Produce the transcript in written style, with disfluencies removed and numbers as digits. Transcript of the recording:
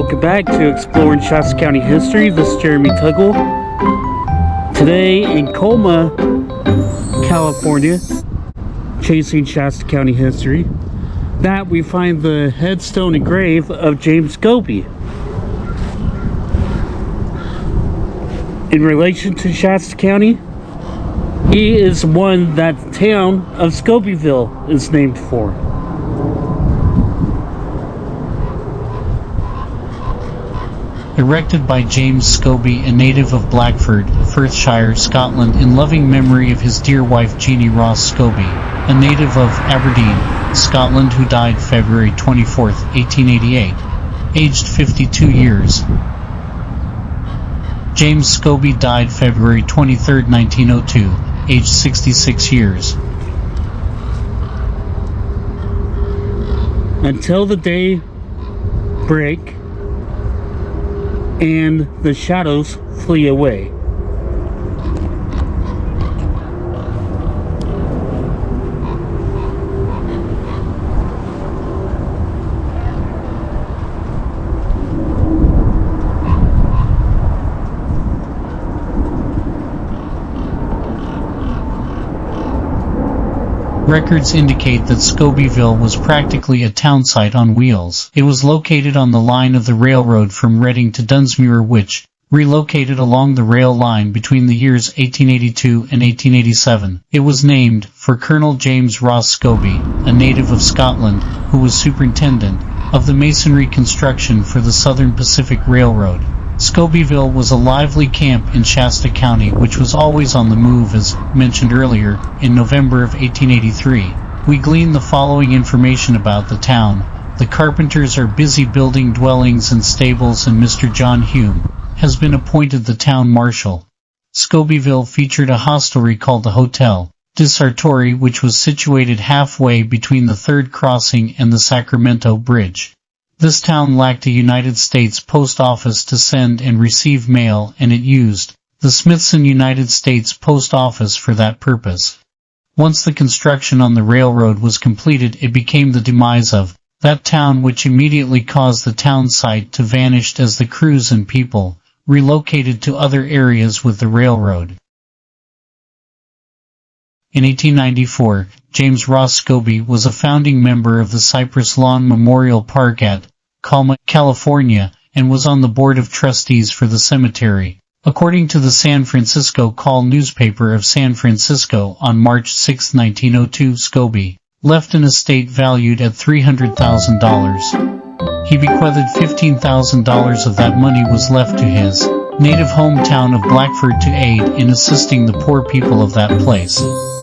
welcome back to Exploring Shasta County History. This is Jeremy Tuggle. Today in Colma, California, chasing Shasta County history, that we find the headstone and grave of James Scobie. In relation to Shasta County, he is one that the town of Scobieville is named for. Erected by James Scobie, a native of Blackford, Frithshire, Scotland, in loving memory of his dear wife James Ross Scobie, a native of Aberdeen, Scotland, who died February 24, 1888, aged 52 years. James Scobie died February 23, 1902, aged 66 years. Until the day break and the shadows flee away. Records indicate that Scobieville was practically a townsite on wheels. It was located on the line of the railroad from Reading to Dunsmuir, which relocated along the rail line between the years 1882 and 1887. It was named for Colonel James Ross Scobie, a native of Scotland, who was superintendent of the masonry construction for the Southern Pacific Railroad. Scobieville was a lively camp in Shasta County, which was always on the move. As mentioned earlier, in November of 1883, we glean the following information about the town. The carpenters are busy building dwellings and stables, and Mr. John Hume has been appointed the town marshal. Scobieville featured a hostelry called the Hotel de Sartori, which was situated halfway between the Third Crossing and the Sacramento Bridge. This town lacked a United States post office to send and receive mail, and it used the Smithson United States Post Office for that purpose. Once the construction on the railroad was completed, it became the demise of that town, which immediately caused the town site to vanish as the crews and people relocated to other areas with the railroad. In 1894, James Ross Scobie was a founding member of the Cypress Lawn Memorial Park at Colma, California, and was on the board of trustees for the cemetery. According to the San Francisco Call newspaper of San Francisco, on March 6, 1902, Scobie left an estate valued at $300,000. He bequeathed $15,000 of that money was left to his native hometown of Blackford to aid in assisting the poor people of that place.